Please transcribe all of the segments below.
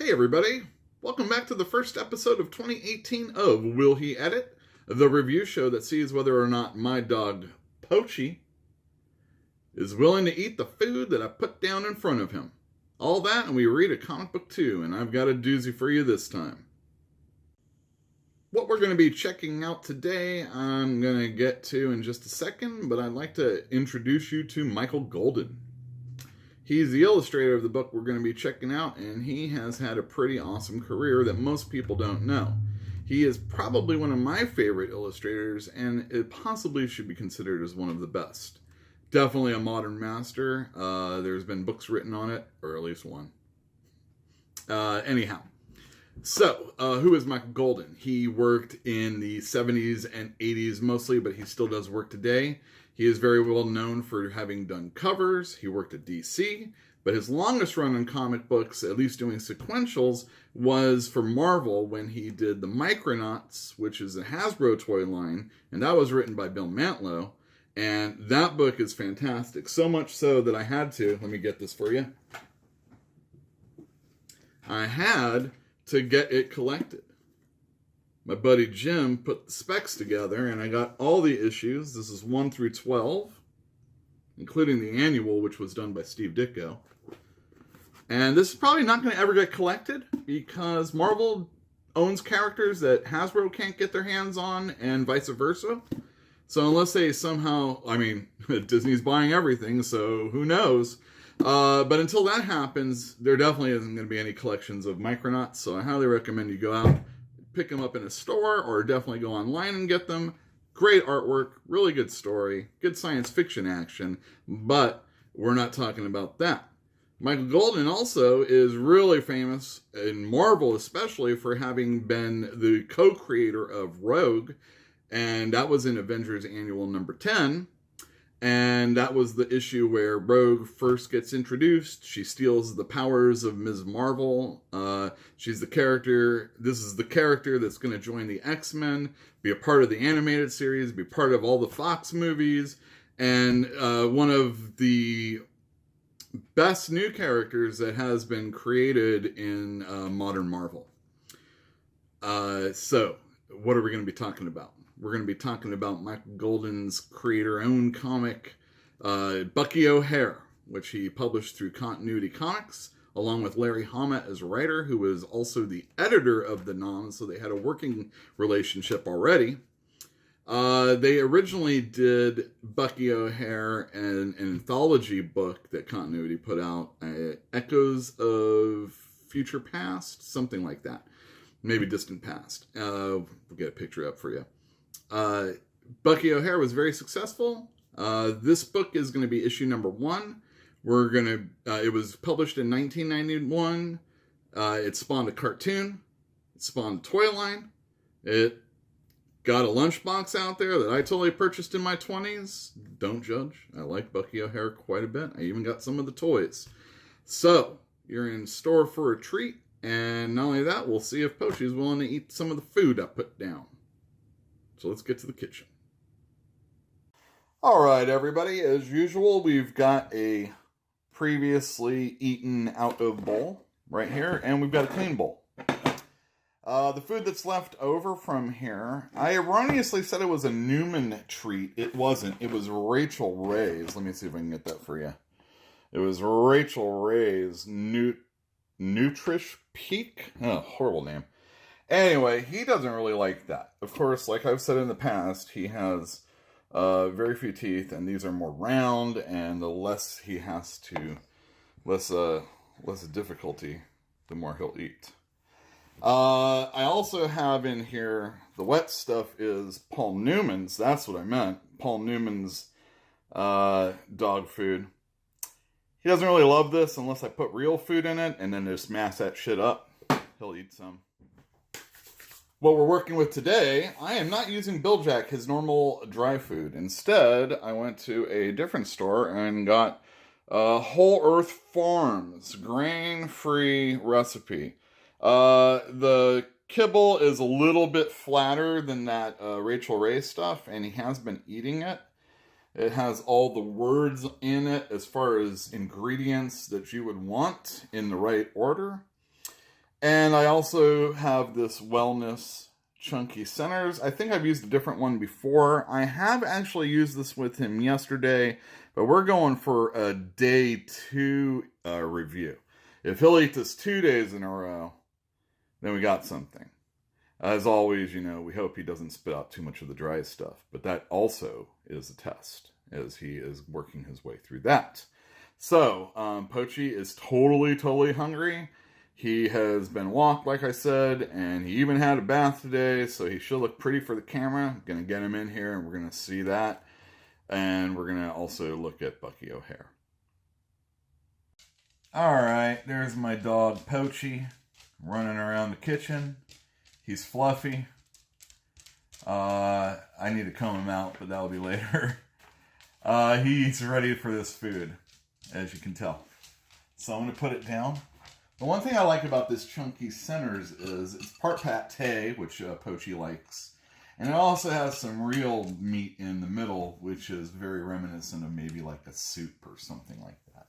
Hey everybody, welcome back to the first episode of 2018 of Will He Edit? The review show that sees whether or not my dog, Poachy, is willing to eat the food that I put down in front of him. All that, and we read a comic book too, and I've got a doozy for you this time. What we're going to be checking out today, I'm going to get to in just a second, but I'd like to introduce you to Michael Golden. He's the illustrator of the book we're going to be checking out, and he has had a pretty awesome career that most people don't know. He is probably one of my favorite illustrators, and it possibly should be considered as one of the best. Definitely a modern master. There's been books written on it, or at least one. Anyhow, so who is Michael Golden? He worked in the 70s and 80s mostly, but he still does work today. He is very well known for having done covers. He worked at DC, but his longest run in comic books, at least doing sequentials, was for Marvel when he did the Micronauts, which is a Hasbro toy line, and that was written by Bill Mantlo. And that book is fantastic, so much so that I had to, let me get this for you, I had to get it collected. My buddy Jim put the specs together, and I got all the issues. This is 1 through 12, including the annual, which was done by Steve Ditko. And this is probably not going to ever get collected, because Marvel owns characters that Hasbro can't get their hands on, and vice versa. So unless they somehow, Disney's buying everything, so who knows? But until that happens, there definitely isn't going to be any collections of Micronauts, so I highly recommend you go out, pick them up in a store, or definitely go online and get them. Great artwork, really good story, good science fiction action, but we're not talking about that. Michael Golden also is really famous, in Marvel especially, for having been the co-creator of Rogue, and that was in Avengers Annual number 10. And that was the issue where Rogue first gets introduced. She steals the powers of Ms. Marvel. She's the character. This is the character that's going to join the X-Men, be a part of the animated series, be part of all the Fox movies, and one of the best new characters that has been created in modern Marvel. So, what are we going to be talking about? We're going to be talking about Michael Golden's creator-owned comic, Bucky O'Hare, which he published through Continuity Comics, along with Larry Hama as writer, who was also the editor of the NOM, so they had a working relationship already. They originally did Bucky O'Hare and an anthology book that Continuity put out, Echoes of Future Past, something like that. Maybe Distant Past. We'll get a picture up for you. Bucky O'Hare was very successful. This book is going to be issue number 1. It was published in 1991. It spawned a cartoon. It spawned a toy line. It got a lunchbox out there that I totally purchased in my 20s. Don't judge. I like Bucky O'Hare quite a bit. I even got some of the toys. So, you're in store for a treat. And not only that, we'll see if Poachy's willing to eat some of the food I put down. So let's get to the kitchen. All right, everybody. As usual, we've got a previously eaten out of bowl right here, and we've got a clean bowl. The food that's left over from here, I erroneously said it was a Newman treat. It wasn't. It was Rachel Ray's. Let me see if I can get that for you. It was Rachel Ray's Nutrish Peak. Oh, horrible name. Anyway, he doesn't really like that. Of course, like I've said in the past, he has very few teeth, and these are more round, and the less he has to, less difficulty, the more he'll eat. I also have in here, the wet stuff is Paul Newman's, that's what I meant, Paul Newman's dog food. He doesn't really love this unless I put real food in it, and then just mash that shit up. He'll eat some. What we're working with today, I am not using Bill Jack, his normal dry food. Instead, I went to a different store and got Whole Earth Farms grain-free recipe. The kibble is a little bit flatter than that Rachel Ray stuff, and he has been eating it. It has all the words in it as far as ingredients that you would want in the right order. And I also have this Wellness Chunky Centers. I think I've used a different one before. I have actually used this with him yesterday, but we're going for a day 2 review. If he'll eat this 2 days in a row, then we got something. As always, we hope he doesn't spit out too much of the dry stuff, but that also is a test as he is working his way through that. So, Pochi is totally hungry. He has been walked, like I said, and he even had a bath today, so he should look pretty for the camera. I'm going to get him in here, and we're going to see that. And we're going to also look at Bucky O'Hare. Alright, there's my dog Pochi running around the kitchen. He's fluffy. I need to comb him out, but that'll be later. He's ready for this food, as you can tell. So I'm going to put it down. The one thing I like about this Chunky Centers is it's part pate, which Pochi likes. And it also has some real meat in the middle, which is very reminiscent of maybe like a soup or something like that.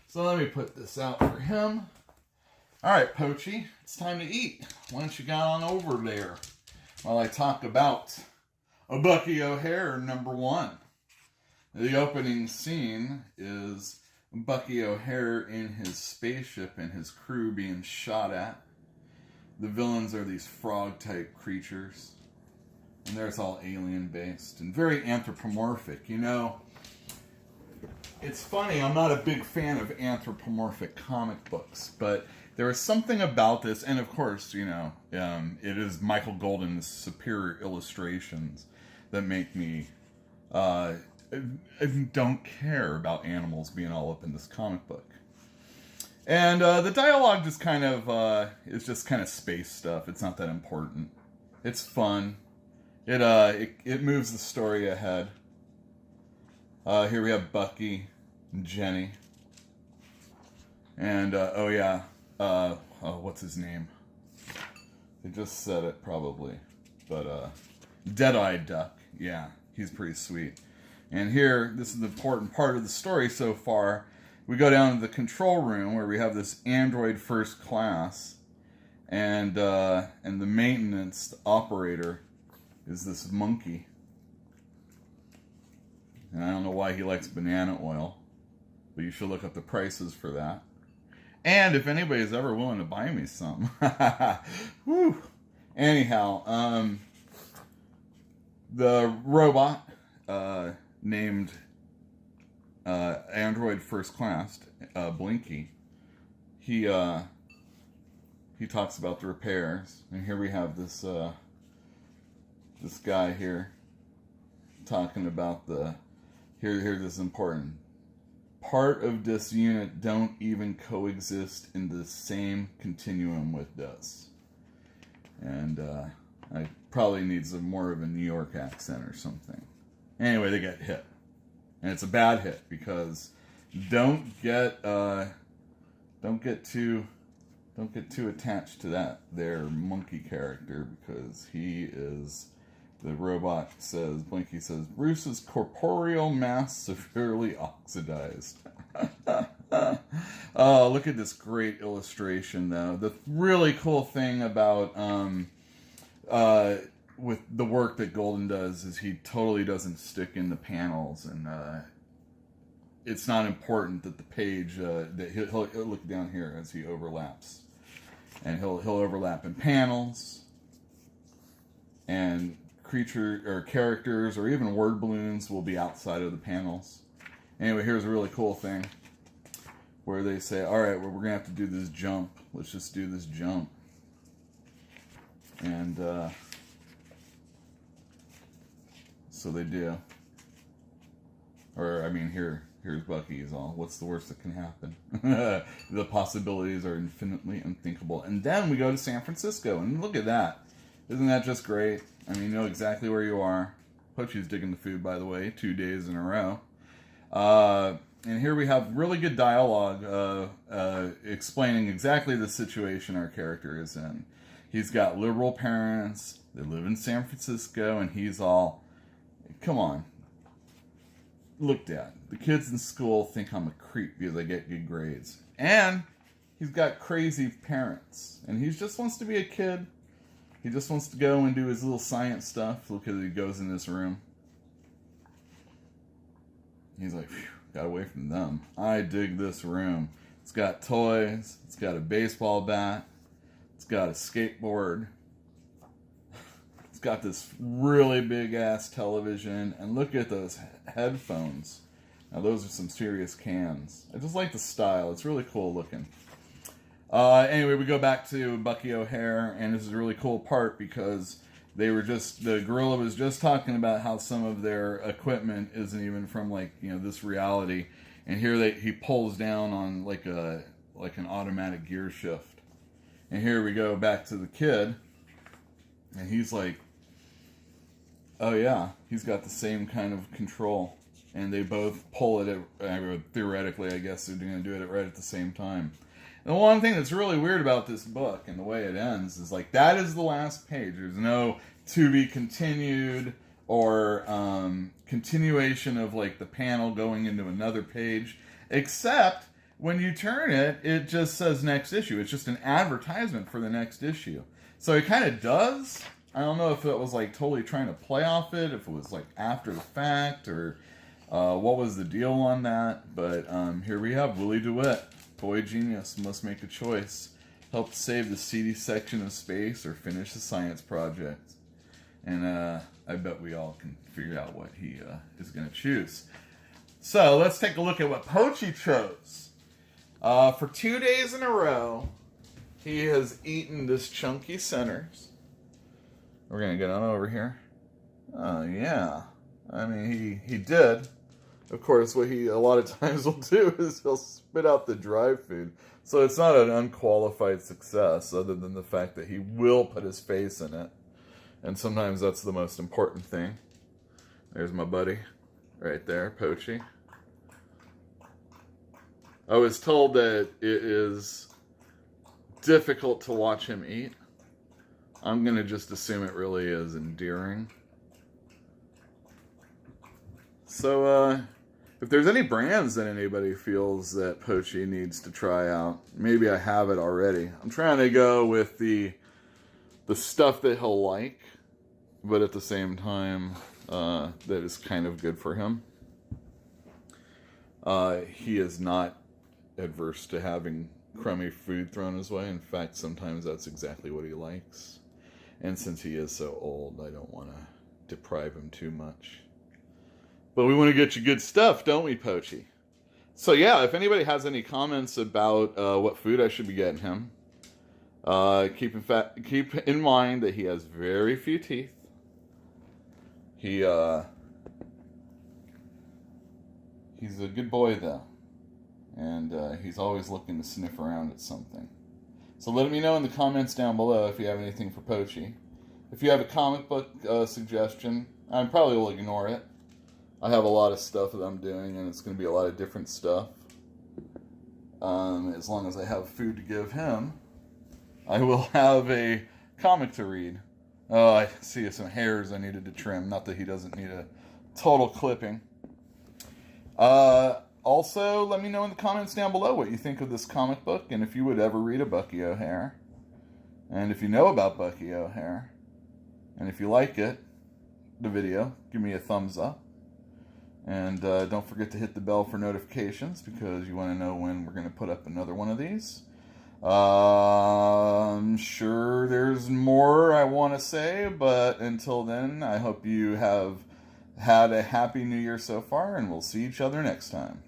So let me put this out for him. Alright, Pochi, it's time to eat. Why don't you get on over there while I talk about a Bucky O'Hare #1. The opening scene is Bucky O'Hare in his spaceship and his crew being shot at. The villains are these frog-type creatures. And they're all alien-based and very anthropomorphic. It's funny, I'm not a big fan of anthropomorphic comic books, but there is something about this, and of course, it is Michael Golden's superior illustrations that make me don't care about animals being all up in this comic book. And the dialogue just kind of is just kind of space stuff. It's not that important. It's fun. It moves the story ahead. Here we have Bucky and Jenny. And what's his name? They just said it probably, but Dead-Eyed Duck. Yeah, he's pretty sweet. And here, this is the important part of the story so far. We go down to the control room where we have this android first class, and the maintenance operator is this monkey. And I don't know why he likes banana oil, but you should look up the prices for that. And if anybody's ever willing to buy me some. Woo. Anyhow, the robot named Android First Class, Blinky, he talks about the repairs. And here we have this this guy here talking about here's this important part of this unit don't even coexist in the same continuum with this. And I probably needs more of a New York accent or something. Anyway, they get hit. And it's a bad hit because don't get too attached to that their monkey character, because he is, the robot says, Blinky says, Bruce's corporeal mass severely oxidized. Oh, look at this great illustration, though. The really cool thing about with the work that Golden does is he totally doesn't stick in the panels, and it's not important that the page that he'll look down here as he overlaps, and he'll overlap in panels and creature or characters or even word balloons will be outside of the panels. Anyway, here's a really cool thing where they say, all right, well, we're gonna have to do this jump. Let's just do this jump. And so they do. Or, I mean, here's Bucky is all, what's the worst that can happen? The possibilities are infinitely unthinkable. And then we go to San Francisco, and look at that. Isn't that just great? I mean, you know exactly where you are. Pochi's digging the food, by the way, 2 days in a row. And here we have really good dialogue explaining exactly the situation our character is in. He's got liberal parents, they live in San Francisco, and he's all, come on. Look, Dad, the kids in school think I'm a creep because I get good grades. And he's got crazy parents. And he just wants to be a kid. He just wants to go and do his little science stuff. Look at he goes in this room. He's like, phew, got away from them. I dig this room. It's got toys. It's got a baseball bat. It's got a skateboard. It's got this really big ass television. And look at those headphones. Now those are some serious cans. I just like the style. It's really cool looking. Anyway, we go back to Bucky O'Hare, and this is a really cool part because the gorilla was just talking about how some of their equipment isn't even from this reality, and here he pulls down on like an automatic gear shift, and here we go back to the kid, and he's like, oh yeah, he's got the same kind of control, and they both pull it theoretically, I guess they're going to do it right at the same time. The one thing that's really weird about this book and the way it ends is that is the last page. There's no to be continued or continuation of the panel going into another page, except when you turn it, it just says next issue. It's just an advertisement for the next issue. So it kind of does. I don't know if it was totally trying to play off it, if it was after the fact, or what was the deal on that. But here we have Willie DeWitt. Boy genius must make a choice. Help save the seedy section of space or finish the science project. And I bet we all can figure out what he is going to choose. So let's take a look at what Pochi chose. For 2 days in a row, he has eaten this chunky centers. We're going to get on over here. Oh, yeah. I mean, he did. Of course, what he a lot of times will do is he'll spit out the dry food. So it's not an unqualified success, other than the fact that he will put his face in it. And sometimes that's the most important thing. There's my buddy. Right there, Pochi. I was told that it is difficult to watch him eat. I'm going to just assume it really is endearing. So, if there's any brands that anybody feels that Pochi needs to try out, maybe I have it already. I'm trying to go with the stuff that he'll like, but at the same time, that is kind of good for him. He is not adverse to having crummy food thrown his way. In fact, sometimes that's exactly what he likes. And since he is so old, I don't want to deprive him too much. But we want to get you good stuff, don't we, Pochi? So yeah, if anybody has any comments about what food I should be getting him, keep in mind that he has very few teeth. He's a good boy though, and he's always looking to sniff around at something. So let me know in the comments down below if you have anything for Pochi. If you have a comic book suggestion, I probably will ignore it. I have a lot of stuff that I'm doing, and it's going to be a lot of different stuff. As long as I have food to give him, I will have a comic to read. Oh, I see some hairs I needed to trim. Not that he doesn't need a total clipping. Also, let me know in the comments down below what you think of this comic book, and if you would ever read a Bucky O'Hare. And if you know about Bucky O'Hare, and if you like it, the video, give me a thumbs up. And don't forget to hit the bell for notifications, because you want to know when we're going to put up another one of these. I'm sure there's more I want to say, but until then, I hope you have had a happy new year so far, and we'll see each other next time.